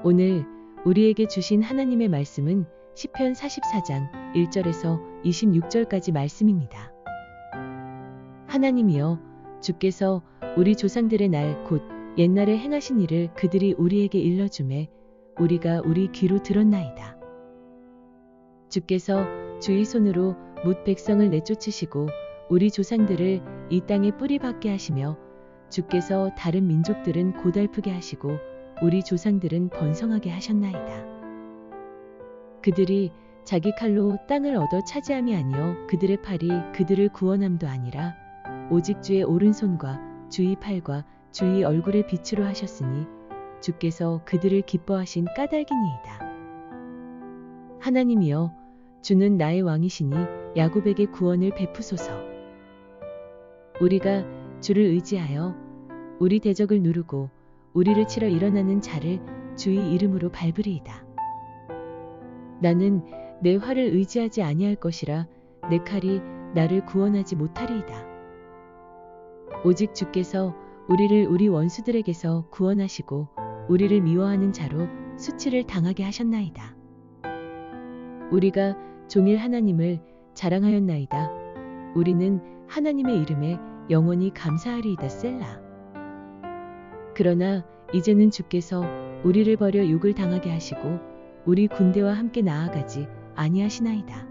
오늘 우리에게 주신 하나님의 말씀은 시편 44장 1절에서 26절까지 말씀입니다. 하나님이여, 주께서 우리 조상들의 날 곧 옛날에 행하신 일을 그들이 우리에게 일러주매 우리가 우리 귀로 들었나이다. 주께서 주의 손으로 뭇 백성을 내쫓으시고 우리 조상들을 이 땅에 뿌리박게 하시며 주께서 다른 민족들은 고달프게 하시고 우리 조상들은 번성하게 하셨나이다. 그들이 자기 칼로 땅을 얻어 차지함이 아니요 그들의 팔이 그들을 구원함도 아니라 오직 주의 오른손과 주의 팔과 주의 얼굴의 빛으로 하셨으니 주께서 그들을 기뻐하신 까닭이니이다. 하나님이여, 주는 나의 왕이시니 야곱에게 구원을 베푸소서. 우리가 주를 의지하여 우리 대적을 누르고 우리를 치러 일어나는 자를 주의 이름으로 밟으리이다. 나는 내 활을 의지하지 아니할 것이라 내 칼이 나를 구원하지 못하리이다. 오직 주께서 우리를 우리 원수들에게서 구원하시고 우리를 미워하는 자로 수치를 당하게 하셨나이다. 우리가 종일 하나님을 자랑하였나이다. 우리는 하나님의 이름에 영원히 감사하리이다. 셀라. 그러나 이제는 주께서 우리를 버려 욕을 당하게 하시고 우리 군대와 함께 나아가지 아니하시나이다.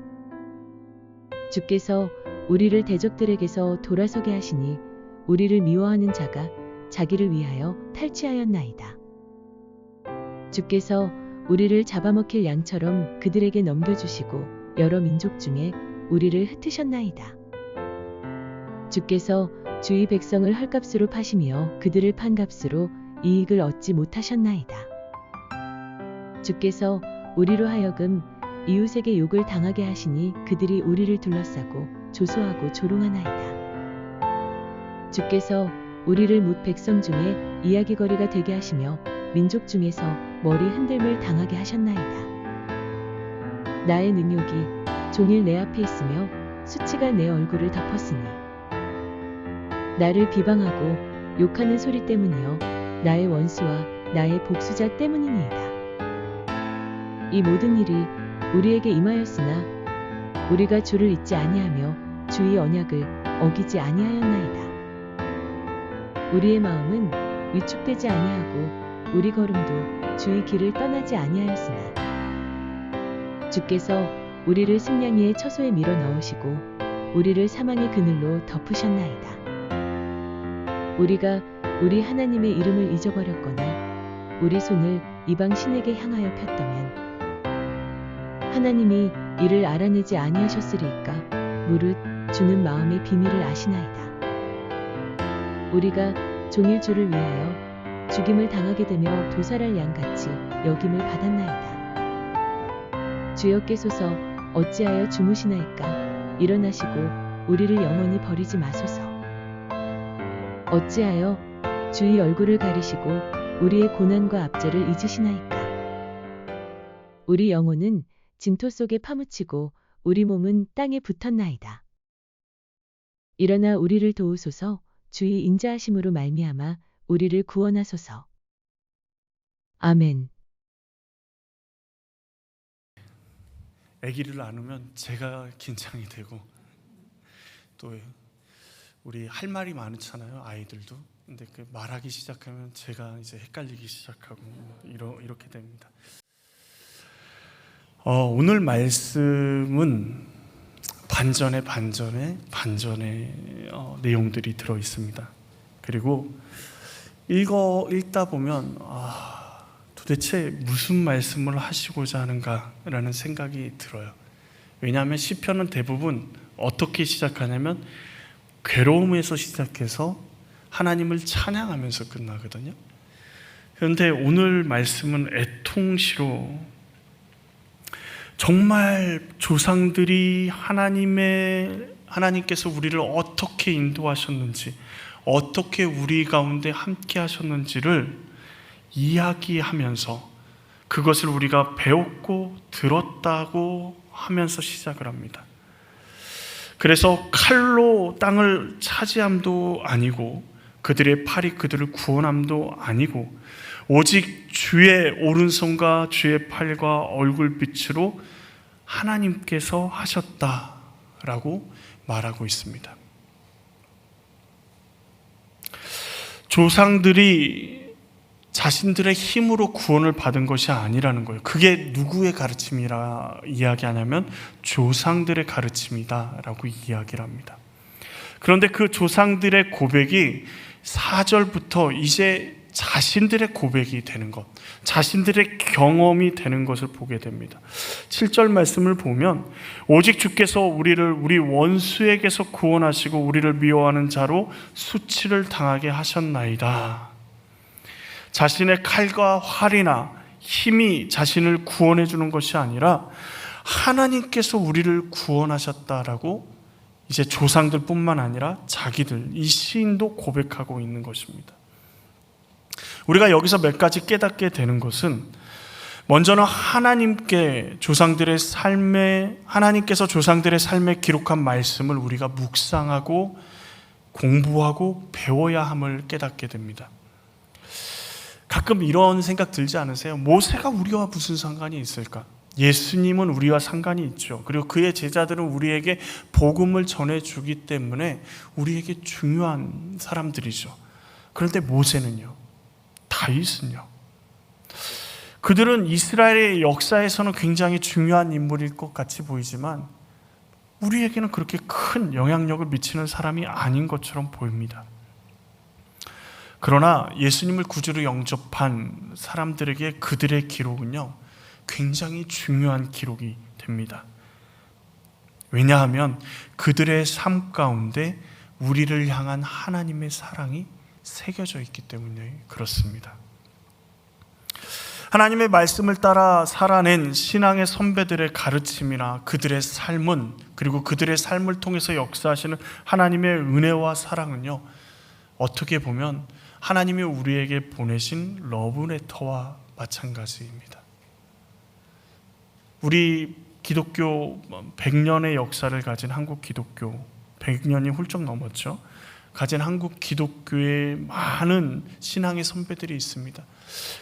주께서 우리를 대적들에게서 돌아서게 하시니 우리를 미워하는 자가 자기를 위하여 탈취하였나이다. 주께서 우리를 잡아먹힐 양처럼 그들에게 넘겨주시고 여러 민족 중에 우리를 흩으셨나이다. 주께서 주의 백성을 헐값으로 파시며 그들을 판 값으로 이익을 얻지 못하셨나이다. 주께서 우리로 하여금 이웃에게 욕을 당하게 하시니 그들이 우리를 둘러싸고 조소하고 조롱하나이다. 주께서 우리를 뭇 백성 중에 이야기거리가 되게 하시며 민족 중에서 머리 흔들림을 당하게 하셨나이다. 나의 능욕이 종일 내 앞에 있으며 수치가 내 얼굴을 덮었으니 나를 비방하고 욕하는 소리 때문이요 나의 원수와 나의 복수자 때문이니이다. 이 모든 일이 우리에게 임하였으나 우리가 주를 잊지 아니하며 주의 언약을 어기지 아니하였나이다. 우리의 마음은 위축되지 아니하고 우리 걸음도 주의 길을 떠나지 아니하였으나 주께서 우리를 승냥이의 처소에 밀어 넣으시고 우리를 사망의 그늘로 덮으셨나이다. 우리가 우리 하나님의 이름을 잊어버렸거나 우리 손을 이방 신에게 향하여 폈다면 하나님이 이를 알아내지 아니하셨으리이까. 무릇 주는 마음의 비밀을 아시나이다. 우리가 종일 주를 위하여 죽임을 당하게 되며 도살할 양같이 여김을 받았나이다. 주여 깨소서. 어찌하여 주무시나이까. 일어나시고 우리를 영원히 버리지 마소서. 어찌하여 주의 얼굴을 가리시고 우리의 고난과 압제를 잊으시나이까. 우리 영혼은 진토 속에 파묻히고 우리 몸은 땅에 붙었나이다. 일어나 우리를 도우소서. 주의 인자하심으로 말미암아 우리를 구원하소서. 아멘. 아기를 낳으면 제가 긴장이 되고 또 우리 할 말이 많잖아요, 아이들도. 근데 그 말하기 시작하면 제가 이제 헷갈리기 시작하고 이렇게 됩니다. 오늘 말씀은 반전의 내용들이 들어 있습니다. 그리고 읽다 보면 도대체 무슨 말씀을 하시고자 하는가라는 생각이 들어요. 왜냐하면 시편은 대부분 어떻게 시작하냐면 괴로움에서 시작해서 하나님을 찬양하면서 끝나거든요. 그런데 오늘 말씀은 애통시로 정말 조상들이 하나님께서 우리를 어떻게 인도하셨는지, 어떻게 우리 가운데 함께 하셨는지를 이야기하면서 그것을 우리가 배웠고 들었다고 하면서 시작을 합니다. 그래서 칼로 땅을 차지함도 아니고 그들의 팔이 그들을 구원함도 아니고 오직 주의 오른손과 주의 팔과 얼굴빛으로 하나님께서 하셨다라고 말하고 있습니다. 조상들이 자신들의 힘으로 구원을 받은 것이 아니라는 거예요. 그게 누구의 가르침이라 이야기하냐면 조상들의 가르침이다라고 이야기를 합니다. 그런데 그 조상들의 고백이 4절부터 이제 자신들의 고백이 되는 것, 자신들의 경험이 되는 것을 보게 됩니다. 7절 말씀을 보면 오직 주께서 우리를 우리 원수에게서 구원하시고 우리를 미워하는 자로 수치를 당하게 하셨나이다. 자신의 칼과 활이나 힘이 자신을 구원해 주는 것이 아니라 하나님께서 우리를 구원하셨다라고 이제 조상들뿐만 아니라 자기들, 이 시인도 고백하고 있는 것입니다. 우리가 여기서 몇 가지 깨닫게 되는 것은 먼저는 하나님께서 조상들의 삶에 기록한 말씀을 우리가 묵상하고 공부하고 배워야 함을 깨닫게 됩니다. 가끔 이런 생각 들지 않으세요? 모세가 우리와 무슨 상관이 있을까? 예수님은 우리와 상관이 있죠. 그리고 그의 제자들은 우리에게 복음을 전해주기 때문에 우리에게 중요한 사람들이죠. 그런데 모세는요, 다윗은요, 그들은 이스라엘의 역사에서는 굉장히 중요한 인물일 것 같이 보이지만 우리에게는 그렇게 큰 영향력을 미치는 사람이 아닌 것처럼 보입니다. 그러나 예수님을 구주로 영접한 사람들에게 그들의 기록은요, 굉장히 중요한 기록이 됩니다. 왜냐하면 그들의 삶 가운데 우리를 향한 하나님의 사랑이 새겨져 있기 때문에 그렇습니다. 하나님의 말씀을 따라 살아낸 신앙의 선배들의 가르침이나 그들의 삶은, 그리고 그들의 삶을 통해서 역사하시는 하나님의 은혜와 사랑은요, 어떻게 보면 하나님이 우리에게 보내신 러브레터와 마찬가지입니다. 우리 기독교 100년의 역사를 가진 한국 기독교, 100년이 훌쩍 넘었죠. 가진 한국 기독교에 많은 신앙의 선배들이 있습니다.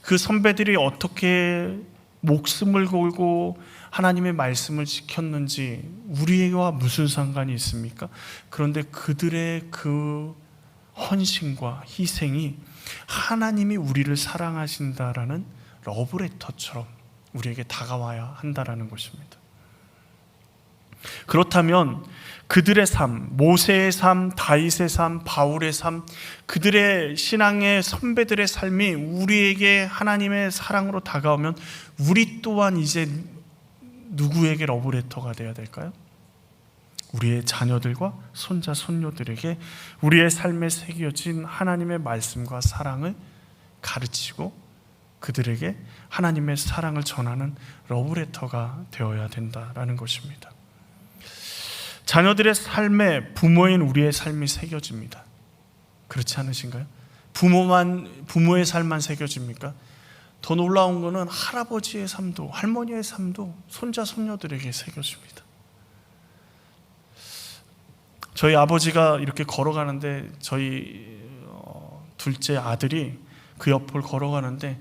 그 선배들이 어떻게 목숨을 걸고 하나님의 말씀을 지켰는지 우리와 무슨 상관이 있습니까? 그런데 그들의 그 헌신과 희생이 하나님이 우리를 사랑하신다라는 러브레터처럼 우리에게 다가와야 한다라는 것입니다. 그렇다면 그들의 삶, 모세의 삶, 다윗의 삶, 바울의 삶, 그들의 신앙의 선배들의 삶이 우리에게 하나님의 사랑으로 다가오면 우리 또한 이제 누구에게 러브레터가 되어야 될까요? 우리의 자녀들과 손자, 손녀들에게 우리의 삶에 새겨진 하나님의 말씀과 사랑을 가르치고 그들에게 하나님의 사랑을 전하는 러브레터가 되어야 된다라는 것입니다. 자녀들의 삶에 부모인 우리의 삶이 새겨집니다. 그렇지 않으신가요? 부모의 삶만 새겨집니까? 더 놀라운 것은 할아버지의 삶도, 할머니의 삶도 손자, 손녀들에게 새겨집니다. 저희 아버지가 이렇게 걸어가는데 저희 둘째 아들이 그 옆을 걸어가는데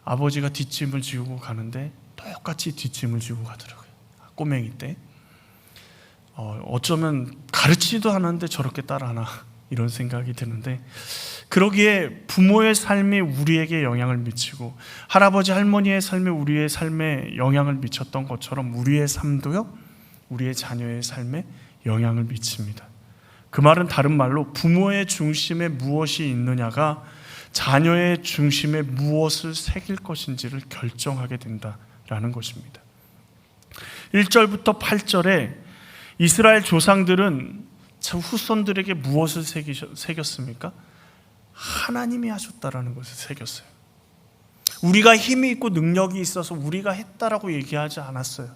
아버지가 뒷짐을 지우고 가는데 똑같이 뒷짐을 지우고 가더라고요. 꼬맹이 때. 어쩌면 가르치지도 않았는데 저렇게 따라하나 이런 생각이 드는데, 그러기에 부모의 삶이 우리에게 영향을 미치고 할아버지 할머니의 삶이 우리의 삶에 영향을 미쳤던 것처럼 우리의 삶도요, 우리의 자녀의 삶에 영향을 미칩니다. 그 말은 다른 말로 부모의 중심에 무엇이 있느냐가 자녀의 중심에 무엇을 새길 것인지를 결정하게 된다라는 것입니다. 1절부터 8절에 이스라엘 조상들은 후손들에게 무엇을 새겼습니까? 하나님이 하셨다라는 것을 새겼어요. 우리가 힘이 있고 능력이 있어서 우리가 했다라고 얘기하지 않았어요.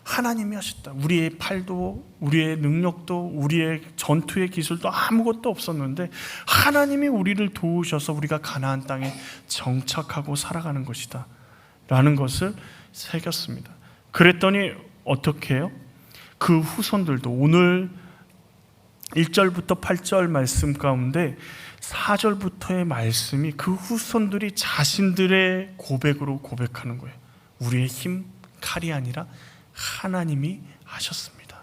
하나님이 하셨다. 우리의 팔도, 우리의 능력도, 우리의 전투의 기술도 아무것도 없었는데 하나님이 우리를 도우셔서 우리가 가나안 땅에 정착하고 살아가는 것이다 라는 것을 새겼습니다. 그랬더니 어떻게 해요? 그 후손들도, 오늘 1절부터 8절 말씀 가운데 4절부터의 말씀이 그 후손들이 자신들의 고백으로 고백하는 거예요. 우리의 힘, 칼이 아니라 하나님이 하셨습니다.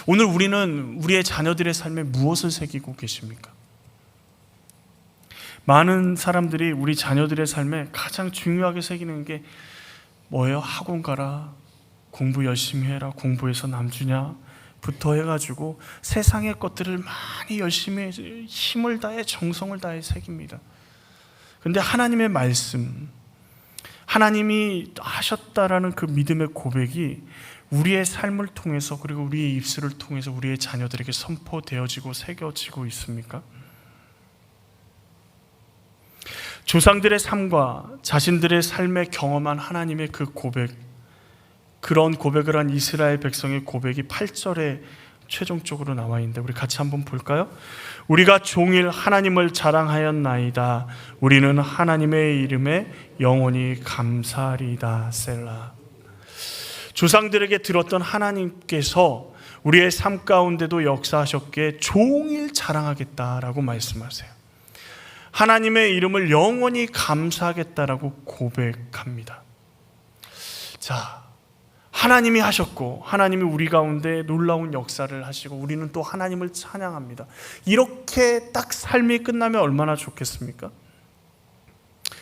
오늘 우리는 우리의 자녀들의 삶에 무엇을 새기고 계십니까? 많은 사람들이 우리 자녀들의 삶에 가장 중요하게 새기는 게 뭐예요? 학원 가라, 공부 열심히 해라, 공부해서 남주냐 부터 해가지고 세상의 것들을 많이 열심히 힘을 다해 정성을 다해 새깁니다. 그런데 하나님의 말씀, 하나님이 하셨다라는 그 믿음의 고백이 우리의 삶을 통해서, 그리고 우리의 입술을 통해서 우리의 자녀들에게 선포되어지고 새겨지고 있습니까? 조상들의 삶과 자신들의 삶에 경험한 하나님의 그 고백, 그런 고백을 한 이스라엘 백성의 고백이 8절에 최종적으로 나와 있는데 우리 같이 한번 볼까요? 우리가 종일 하나님을 자랑하였나이다. 우리는 하나님의 이름에 영원히 감사하리이다. 셀라. 조상들에게 들었던 하나님께서 우리의 삶 가운데도 역사하셨기에 종일 자랑하겠다라고 말씀하세요. 하나님의 이름을 영원히 감사하겠다라고 고백합니다. 자, 하나님이 하셨고 하나님이 우리 가운데 놀라운 역사를 하시고 우리는 또 하나님을 찬양합니다. 이렇게 딱 삶이 끝나면 얼마나 좋겠습니까?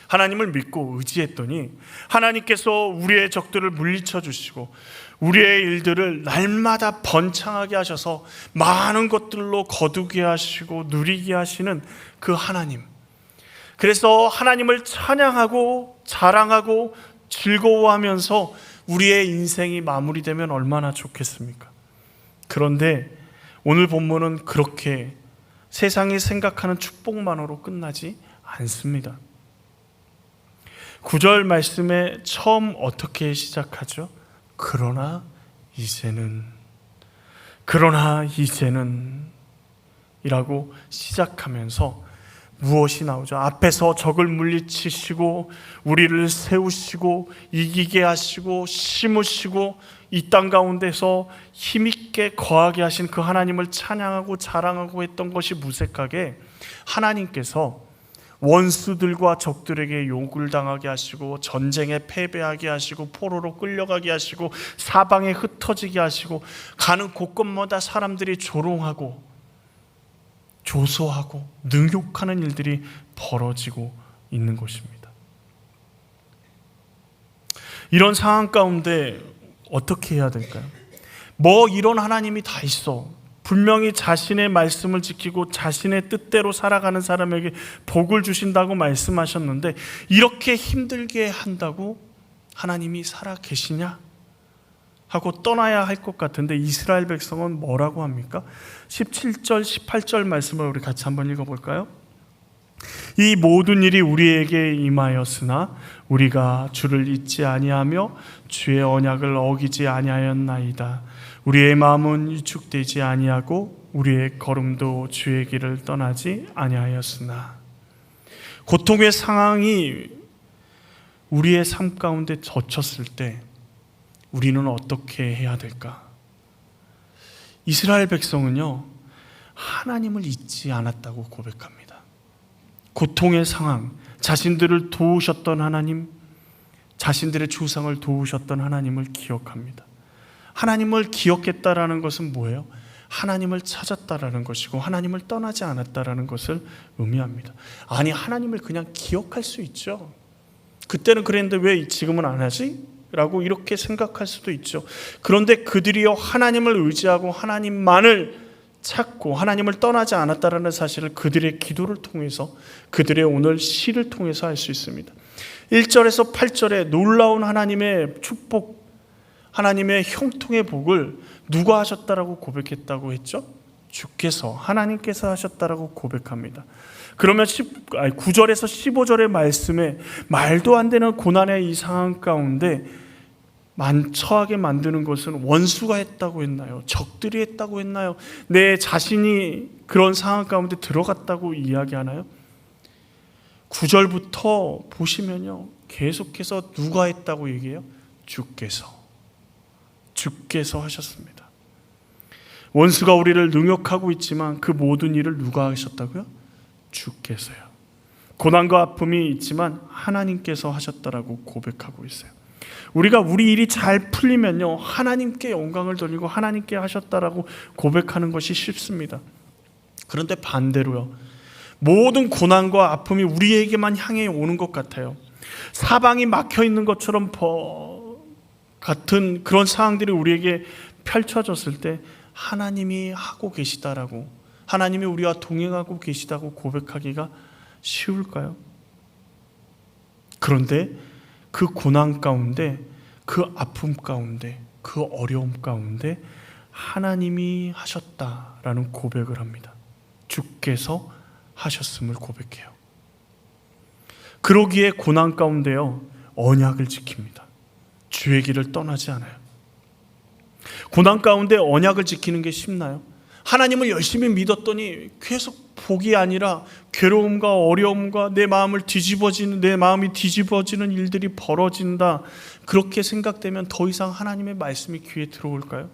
하나님을 믿고 의지했더니 하나님께서 우리의 적들을 물리쳐 주시고 우리의 일들을 날마다 번창하게 하셔서 많은 것들로 거두게 하시고 누리게 하시는 그 하나님, 그래서 하나님을 찬양하고 자랑하고 즐거워하면서 우리의 인생이 마무리되면 얼마나 좋겠습니까? 그런데 오늘 본문은 그렇게 세상이 생각하는 축복만으로 끝나지 않습니다. 9절 말씀에 처음 어떻게 시작하죠? 그러나 이제는 이라고 시작하면서 무엇이 나오죠? 앞에서 적을 물리치시고 우리를 세우시고 이기게 하시고 심으시고 이 땅 가운데서 힘있게 거하게 하신 그 하나님을 찬양하고 자랑하고 했던 것이 무색하게 하나님께서 원수들과 적들에게 욕을 당하게 하시고 전쟁에 패배하게 하시고 포로로 끌려가게 하시고 사방에 흩어지게 하시고 가는 곳곳마다 사람들이 조롱하고 조소하고 능욕하는 일들이 벌어지고 있는 것입니다. 이런 상황 가운데 어떻게 해야 될까요? 뭐 이런 하나님이 다 있어. 분명히 자신의 말씀을 지키고 자신의 뜻대로 살아가는 사람에게 복을 주신다고 말씀하셨는데 이렇게 힘들게 한다고 하나님이 살아 계시냐? 하고 떠나야 할 것 같은데 이스라엘 백성은 뭐라고 합니까? 17절, 18절 말씀을 우리 같이 한번 읽어볼까요? 이 모든 일이 우리에게 임하였으나 우리가 주를 잊지 아니하며 주의 언약을 어기지 아니하였나이다. 우리의 마음은 위축되지 아니하고 우리의 걸음도 주의 길을 떠나지 아니하였으나. 고통의 상황이 우리의 삶 가운데 젖혔을 때 우리는 어떻게 해야 될까? 이스라엘 백성은요, 하나님을 잊지 않았다고 고백합니다. 고통의 상황, 자신들을 도우셨던 하나님, 자신들의 조상을 도우셨던 하나님을 기억합니다. 하나님을 기억했다라는 것은 뭐예요? 하나님을 찾았다라는 것이고 하나님을 떠나지 않았다라는 것을 의미합니다. 아니, 하나님을 그냥 기억할 수 있죠. 그때는 그랬는데 왜 지금은 안 하지? 라고 이렇게 생각할 수도 있죠. 그런데 그들이요, 하나님을 의지하고 하나님만을 찾고 하나님을 떠나지 않았다라는 사실을 그들의 기도를 통해서, 그들의 오늘 시를 통해서 알 수 있습니다. 1절에서 8절에 놀라운 하나님의 축복, 하나님의 형통의 복을 누가 하셨다라고 고백했다고 했죠? 주께서, 하나님께서 하셨다라고 고백합니다. 그러면 9절에서 15절의 말씀에 말도 안 되는 고난의 이 상황 가운데 처하게 만드는 것은 원수가 했다고 했나요? 적들이 했다고 했나요? 내 자신이 그런 상황 가운데 들어갔다고 이야기하나요? 9절부터 보시면요, 계속해서 누가 했다고 얘기해요? 주께서 하셨습니다. 원수가 우리를 능욕하고 있지만 그 모든 일을 누가 하셨다고요? 주께서요. 고난과 아픔이 있지만 하나님께서 하셨다라고 고백하고 있어요. 우리가 우리 일이 잘 풀리면요, 하나님께 영광을 돌리고 하나님께 하셨다라고 고백하는 것이 쉽습니다. 그런데 반대로요, 모든 고난과 아픔이 우리에게만 향해 오는 것 같아요. 사방이 막혀 있는 것처럼 같은 그런 상황들이 우리에게 펼쳐졌을 때 하나님이 하고 계시다라고, 하나님이 우리와 동행하고 계시다고 고백하기가 쉬울까요? 그런데 그 고난 가운데, 그 아픔 가운데, 그 어려움 가운데 하나님이 하셨다라는 고백을 합니다. 주께서 하셨음을 고백해요. 그러기에 고난 가운데요, 언약을 지킵니다. 주의 길을 떠나지 않아요. 고난 가운데 언약을 지키는 게 쉽나요? 하나님을 열심히 믿었더니 계속 복이 아니라 괴로움과 어려움과 내 마음이 뒤집어지는 일들이 벌어진다, 그렇게 생각되면 더 이상 하나님의 말씀이 귀에 들어올까요?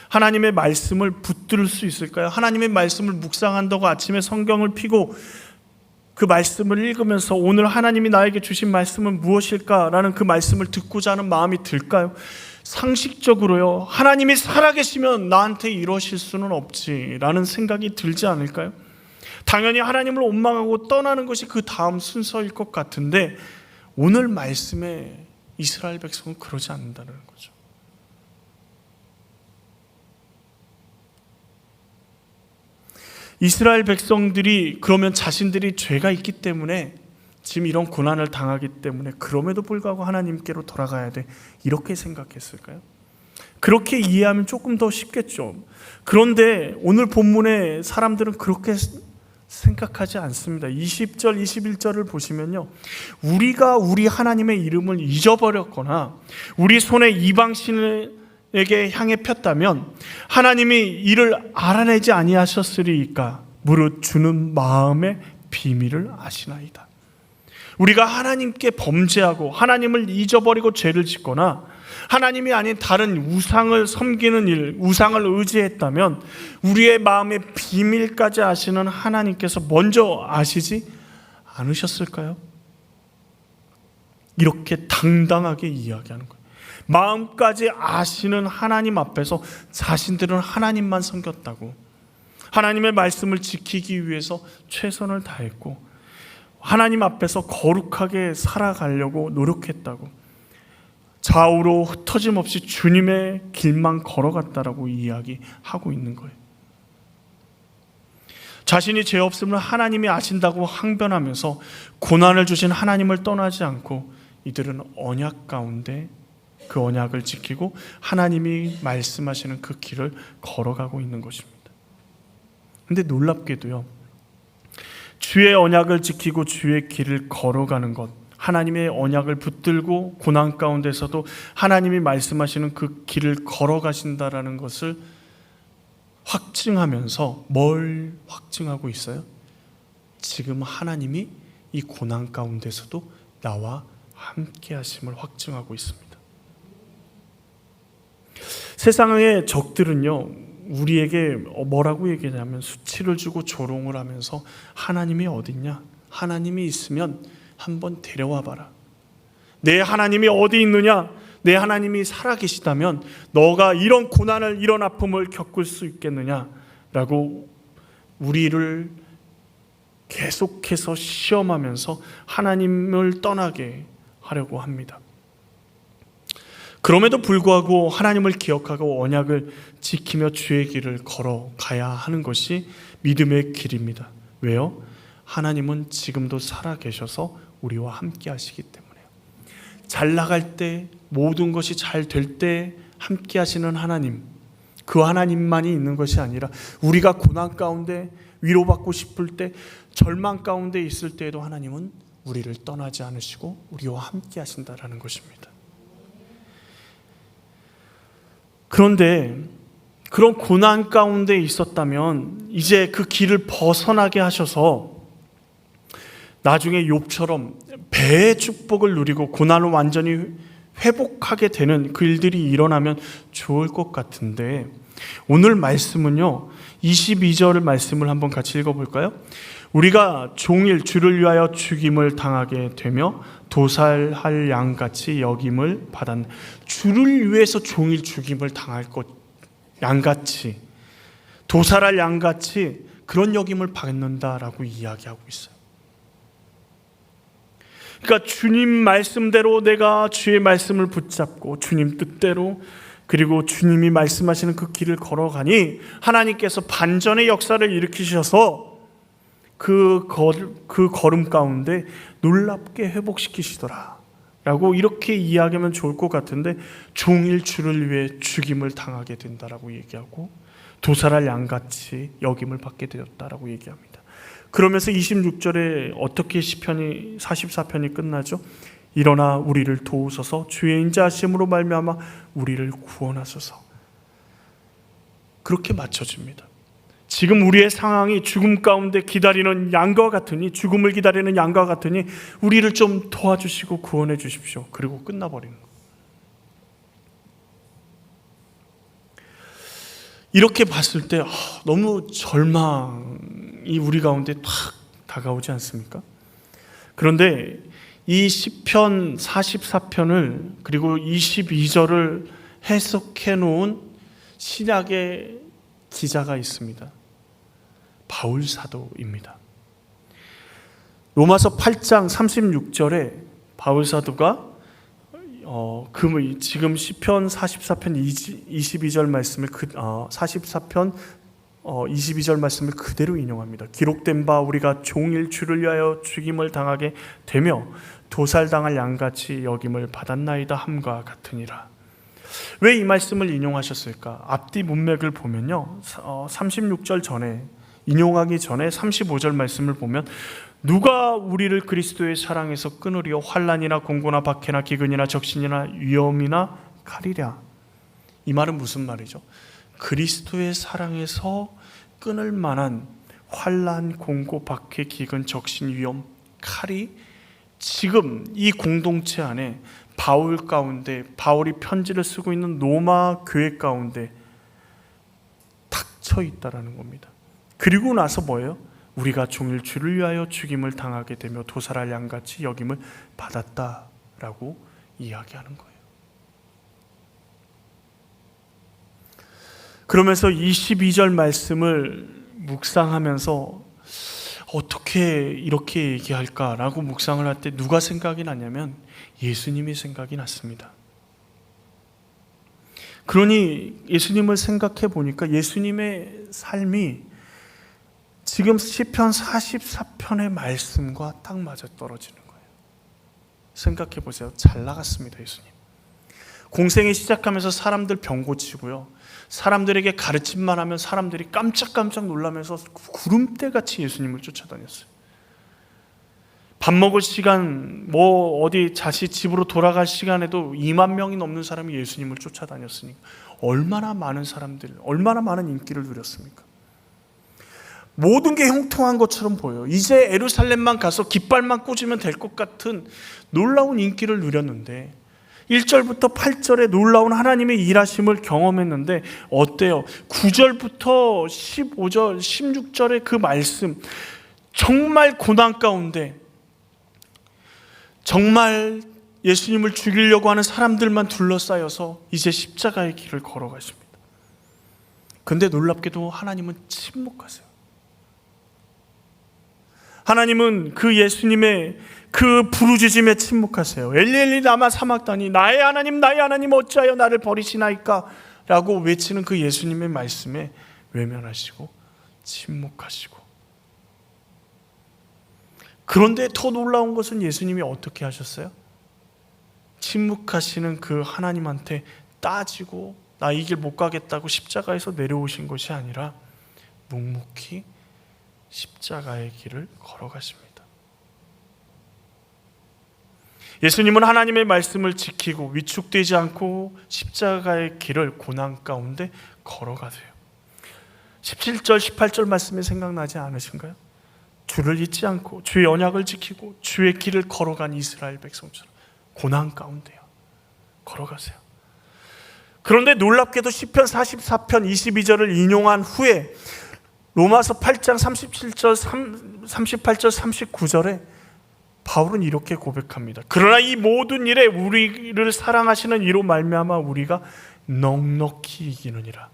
하나님의 말씀을 붙들 수 있을까요? 하나님의 말씀을 묵상한다고 아침에 성경을 펴고 그 말씀을 읽으면서 오늘 하나님이 나에게 주신 말씀은 무엇일까라는 그 말씀을 듣고자 하는 마음이 들까요? 상식적으로요, 하나님이 살아계시면 나한테 이러실 수는 없지라는 생각이 들지 않을까요? 당연히 하나님을 원망하고 떠나는 것이 그 다음 순서일 것 같은데, 오늘 말씀에 이스라엘 백성은 그러지 않는다는 거죠. 이스라엘 백성들이 그러면 자신들이 죄가 있기 때문에 지금 이런 고난을 당하기 때문에 그럼에도 불구하고 하나님께로 돌아가야 돼, 이렇게 생각했을까요? 그렇게 이해하면 조금 더 쉽겠죠. 그런데 오늘 본문의 사람들은 그렇게 생각하지 않습니다. 20절, 21절을 보시면요, 우리가 우리 하나님의 이름을 잊어버렸거나 우리 손에 이방신에게 향해 폈다면 하나님이 이를 알아내지 아니하셨으리이까. 무릇 주는 마음의 비밀을 아시나이다. 우리가 하나님께 범죄하고 하나님을 잊어버리고 죄를 짓거나 하나님이 아닌 다른 우상을 섬기는 일, 우상을 의지했다면 우리의 마음의 비밀까지 아시는 하나님께서 먼저 아시지 않으셨을까요? 이렇게 당당하게 이야기하는 거예요. 마음까지 아시는 하나님 앞에서 자신들은 하나님만 섬겼다고, 하나님의 말씀을 지키기 위해서 최선을 다했고 하나님 앞에서 거룩하게 살아가려고 노력했다고, 좌우로 흩어짐 없이 주님의 길만 걸어갔다라고 이야기하고 있는 거예요. 자신이 죄 없음을 하나님이 아신다고 항변하면서 고난을 주신 하나님을 떠나지 않고 이들은 언약 가운데 그 언약을 지키고 하나님이 말씀하시는 그 길을 걸어가고 있는 것입니다. 그런데 놀랍게도요, 주의 언약을 지키고 주의 길을 걸어가는 것, 하나님의 언약을 붙들고 고난 가운데서도 하나님이 말씀하시는 그 길을 걸어가신다라는 것을 확증하면서 뭘 확증하고 있어요? 지금 하나님이 이 고난 가운데서도 나와 함께 하심을 확증하고 있습니다. 세상의 적들은요, 우리에게 뭐라고 얘기하냐면 수치를 주고 조롱을 하면서 하나님이 어딨냐? 하나님이 있으면 한번 데려와 봐라. 내 하나님이 어디 있느냐? 내 하나님이 살아계시다면 너가 이런 고난을, 이런 아픔을 겪을 수 있겠느냐라고 우리를 계속해서 시험하면서 하나님을 떠나게 하려고 합니다. 그럼에도 불구하고 하나님을 기억하고 언약을 지키며 주의 길을 걸어가야 하는 것이 믿음의 길입니다. 왜요? 하나님은 지금도 살아계셔서 우리와 함께 하시기 때문에요. 잘 나갈 때, 모든 것이 잘 될 때 함께 하시는 하나님, 그 하나님만이 있는 것이 아니라 우리가 고난 가운데 위로받고 싶을 때, 절망 가운데 있을 때에도 하나님은 우리를 떠나지 않으시고 우리와 함께 하신다라는 것입니다. 그런데 그런 고난 가운데 있었다면 이제 그 길을 벗어나게 하셔서 나중에 욥처럼 배의 축복을 누리고 고난을 완전히 회복하게 되는 그 일들이 일어나면 좋을 것 같은데, 오늘 말씀은요, 22절 말씀을 한번 같이 읽어볼까요? 우리가 종일 주를 위하여 죽임을 당하게 되며 도살할 양같이 여김을 받았네. 주를 위해서 종일 죽임을 당할 것 양같이, 도살할 양같이 그런 여김을 받는다라고 이야기하고 있어요. 그러니까 주님 말씀대로 내가 주의 말씀을 붙잡고 주님 뜻대로, 그리고 주님이 말씀하시는 그 길을 걸어가니 하나님께서 반전의 역사를 일으키셔서 그 걸음 가운데 놀랍게 회복시키시더라 라고 이렇게 이야기하면 좋을 것 같은데, 종일 주를 위해 죽임을 당하게 된다라고 얘기하고 도살할 양같이 여김을 받게 되었다라고 얘기합니다. 그러면서 26절에 어떻게 시편이 44편이 끝나죠? 일어나 우리를 도우소서, 주의 인자하심으로 말미암아 우리를 구원하소서. 그렇게 맞춰집니다. 지금 우리의 상황이 죽음 가운데 기다리는 양과 같으니, 죽음을 기다리는 양과 같으니 우리를 좀 도와주시고 구원해 주십시오. 그리고 끝나버리는 거예요. 이렇게 봤을 때 너무 절망이 우리 가운데 탁 다가오지 않습니까? 그런데 이 시편 44편을 그리고 22절을 해석해 놓은 신약의 기자가 있습니다. 바울 사도입니다. 로마서 8장 36절에 바울 사도가 지금 시편 44편 22절 말씀을 44편 22절 말씀을 그대로 인용합니다. 기록된 바 우리가 종일 주를 위하여 죽임을 당하게 되며 도살당할 양같이 여김을 받았나이다 함과 같으니라. 왜 이 말씀을 인용하셨을까? 앞뒤 문맥을 보면요, 36절 전에, 인용하기 전에 35절 말씀을 보면 누가 우리를 그리스도의 사랑에서 끊으리요? 환난이나 공고나 박해나 기근이나 적신이나 위험이나 칼이랴. 이 말은 무슨 말이죠? 그리스도의 사랑에서 끊을 만한 환난, 공고, 박해, 기근, 적신, 위험, 칼이 지금 이 공동체 안에 바울 가운데, 바울이 편지를 쓰고 있는 로마 교회 가운데 닥쳐 있다라는 겁니다. 그리고 나서 뭐예요? 우리가 종일 주를 위하여 죽임을 당하게 되며 도살할 양같이 여김을 받았다라고 이야기하는 거예요. 그러면서 22절 말씀을 묵상하면서 어떻게 이렇게 얘기할까라고 묵상을 할 때 누가 생각이 나냐면 예수님이 생각이 났습니다. 그러니 예수님을 생각해 보니까 예수님의 삶이 지금 시편 44편의 말씀과 딱 맞아떨어지는 거예요. 생각해 보세요. 잘 나갔습니다, 예수님. 공생이 시작하면서 사람들 병 고치고요, 사람들에게 가르침만 하면 사람들이 깜짝깜짝 놀라면서 구름대같이 예수님을 쫓아다녔어요. 밥 먹을 시간, 어디 자식 집으로 돌아갈 시간에도 2만 명이 넘는 사람이 예수님을 쫓아다녔으니까 얼마나 많은 사람들, 얼마나 많은 인기를 누렸습니까? 모든 게 형통한 것처럼 보여요. 이제 예루살렘만 가서 깃발만 꽂으면 될 것 같은 놀라운 인기를 누렸는데 1절부터 8절에 놀라운 하나님의 일하심을 경험했는데 어때요? 9절부터 15절, 16절의 그 말씀, 정말 고난 가운데 정말 예수님을 죽이려고 하는 사람들만 둘러싸여서 이제 십자가의 길을 걸어가십니다. 근데 놀랍게도 하나님은 침묵하세요. 하나님은 그 예수님의 그 부르짖음에 침묵하세요. 엘리 엘리 라마 사막다니, 나의 하나님 어찌하여 나를 버리시나이까 라고 외치는 그 예수님의 말씀에 외면하시고 침묵하시고, 그런데 더 놀라운 것은 예수님이 어떻게 하셨어요? 침묵하시는 그 하나님한테 따지고 나 이 길 못 가겠다고 십자가에서 내려오신 것이 아니라 묵묵히 십자가의 길을 걸어가십니다. 예수님은 하나님의 말씀을 지키고 위축되지 않고 십자가의 길을 고난 가운데 걸어가세요. 17절, 18절 말씀이 생각나지 않으신가요? 주를 잊지 않고 주의 언약을 지키고 주의 길을 걸어간 이스라엘 백성처럼 고난 가운데요 걸어가세요. 그런데 놀랍게도 시편 44편 22절을 인용한 후에 로마서 8장 37절, 38절, 39절에 바울은 이렇게 고백합니다. 그러나 이 모든 일에 우리를 사랑하시는 이로 말미암아 우리가 넉넉히 이기느니라.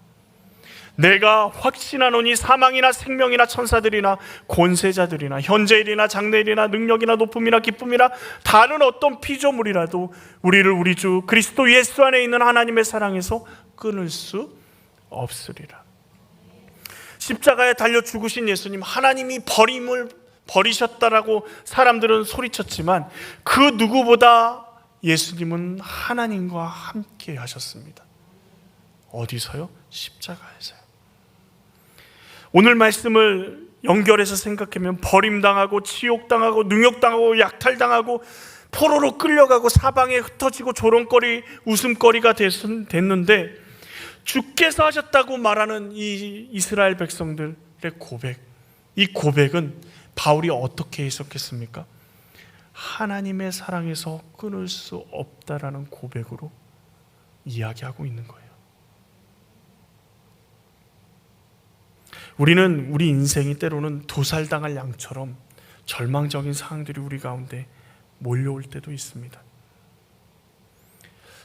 내가 확신하노니 사망이나 생명이나 천사들이나 권세자들이나 현재일이나 장래일이나 능력이나 높음이나 기쁨이나 다른 어떤 피조물이라도 우리를 우리 주 그리스도 예수 안에 있는 하나님의 사랑에서 끊을 수 없으리라. 십자가에 달려 죽으신 예수님, 하나님이 버리셨다라고 사람들은 소리쳤지만 그 누구보다 예수님은 하나님과 함께 하셨습니다. 어디서요? 십자가에서요. 오늘 말씀을 연결해서 생각하면 버림당하고 치욕당하고 능욕당하고 약탈당하고 포로로 끌려가고 사방에 흩어지고 조롱거리 웃음거리가 됐는데 주께서 하셨다고 말하는 이 이스라엘 백성들의 고백, 이 고백은 바울이 어떻게 해석했습니까? 하나님의 사랑에서 끊을 수 없다라는 고백으로 이야기하고 있는 거예요. 우리는 우리 인생이 때로는 도살당할 양처럼 절망적인 상황들이 우리 가운데 몰려올 때도 있습니다.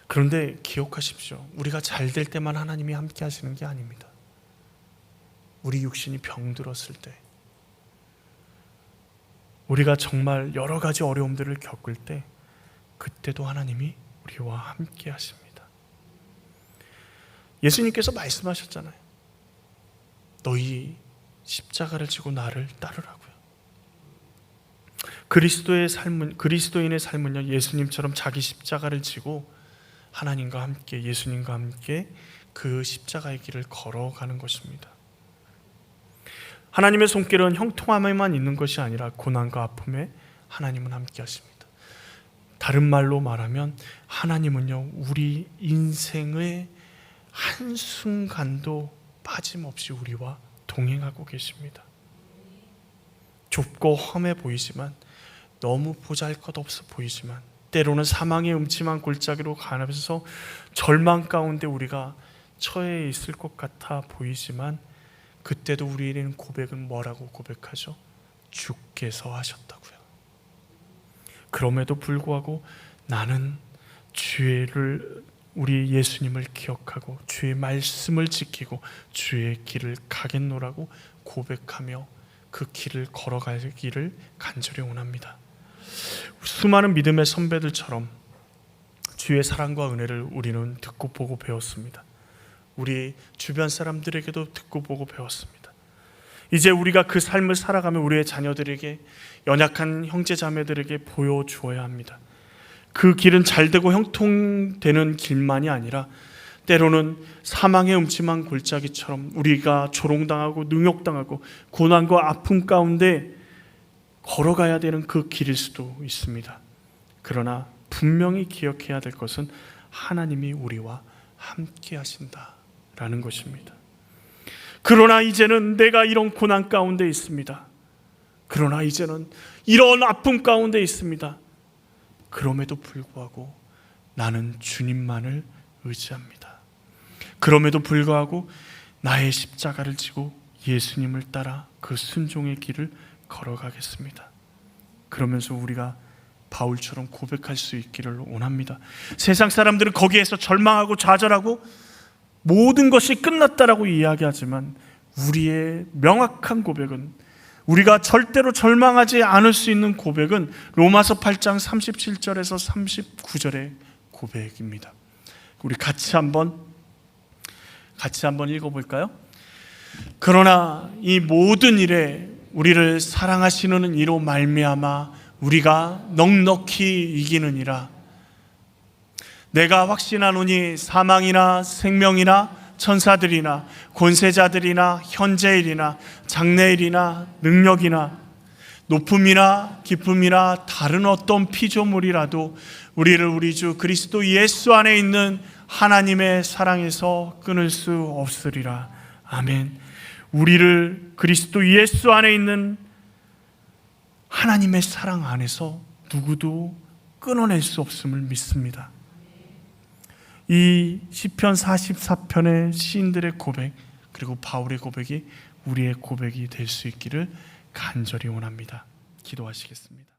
그런데 기억하십시오. 우리가 잘 될 때만 하나님이 함께 하시는 게 아닙니다. 우리 육신이 병들었을 때, 우리가 정말 여러 가지 어려움들을 겪을 때, 그때도 하나님이 우리와 함께 하십니다. 예수님께서 말씀하셨잖아요. 너희 십자가를 지고 나를 따르라고요. 그리스도인의 삶은요, 예수님처럼 자기 십자가를 지고 하나님과 함께, 예수님과 함께 그 십자가의 길을 걸어가는 것입니다. 하나님의 손길은 형통함에만 있는 것이 아니라 고난과 아픔에 하나님은 함께 하십니다. 다른 말로 말하면 하나님은요, 우리 인생의 한순간도 빠짐없이 우리와 동행하고 계십니다. 좁고 험해 보이지만, 너무 보잘것없어 보이지만, 때로는 사망의 음침한 골짜기로 가면서 절망 가운데 우리가 처해 있을 것 같아 보이지만, 그때도 우리는 고백은 뭐라고 고백하죠? 주께서 하셨다고요. 그럼에도 불구하고 나는 우리 예수님을 기억하고 주의 말씀을 지키고 주의 길을 가겠노라고 고백하며 그 길을 걸어가기를 간절히 원합니다. 수많은 믿음의 선배들처럼 주의 사랑과 은혜를 우리는 듣고 보고 배웠습니다. 우리 주변 사람들에게도 듣고 보고 배웠습니다. 이제 우리가 그 삶을 살아가며 우리의 자녀들에게, 연약한 형제 자매들에게 보여주어야 합니다. 그 길은 잘되고 형통되는 길만이 아니라 때로는 사망의 음침한 골짜기처럼 우리가 조롱당하고 능욕당하고 고난과 아픔 가운데 걸어가야 되는 그 길일 수도 있습니다. 그러나 분명히 기억해야 될 것은 하나님이 우리와 함께 하신다라는 것입니다. 그러나 이제는 내가 이런 고난 가운데 있습니다. 그러나 이제는 이런 아픔 가운데 있습니다. 그럼에도 불구하고 나는 주님만을 의지합니다. 그럼에도 불구하고 나의 십자가를 지고 예수님을 따라 그 순종의 길을 걸어가겠습니다. 그러면서 우리가 바울처럼 고백할 수 있기를 원합니다. 세상 사람들은 거기에서 절망하고 좌절하고 모든 것이 끝났다라고 이야기하지만 우리의 명확한 고백은, 우리가 절대로 절망하지 않을 수 있는 고백은 로마서 8장 37절에서 39절의 고백입니다. 우리 같이 한번 읽어볼까요? 그러나 이 모든 일에 우리를 사랑하시는 이로 말미암아 우리가 넉넉히 이기느니라. 내가 확신하노니 사망이나 생명이나 천사들이나 권세자들이나 현재일이나 장래일이나 능력이나 높음이나 기쁨이나 다른 어떤 피조물이라도 우리를 우리 주 그리스도 예수 안에 있는 하나님의 사랑에서 끊을 수 없으리라. 아멘. 우리를 그리스도 예수 안에 있는 하나님의 사랑 안에서 누구도 끊어낼 수 없음을 믿습니다. 이 시편 44편의 시인들의 고백, 그리고 바울의 고백이 우리의 고백이 될 수 있기를 간절히 원합니다. 기도하시겠습니다.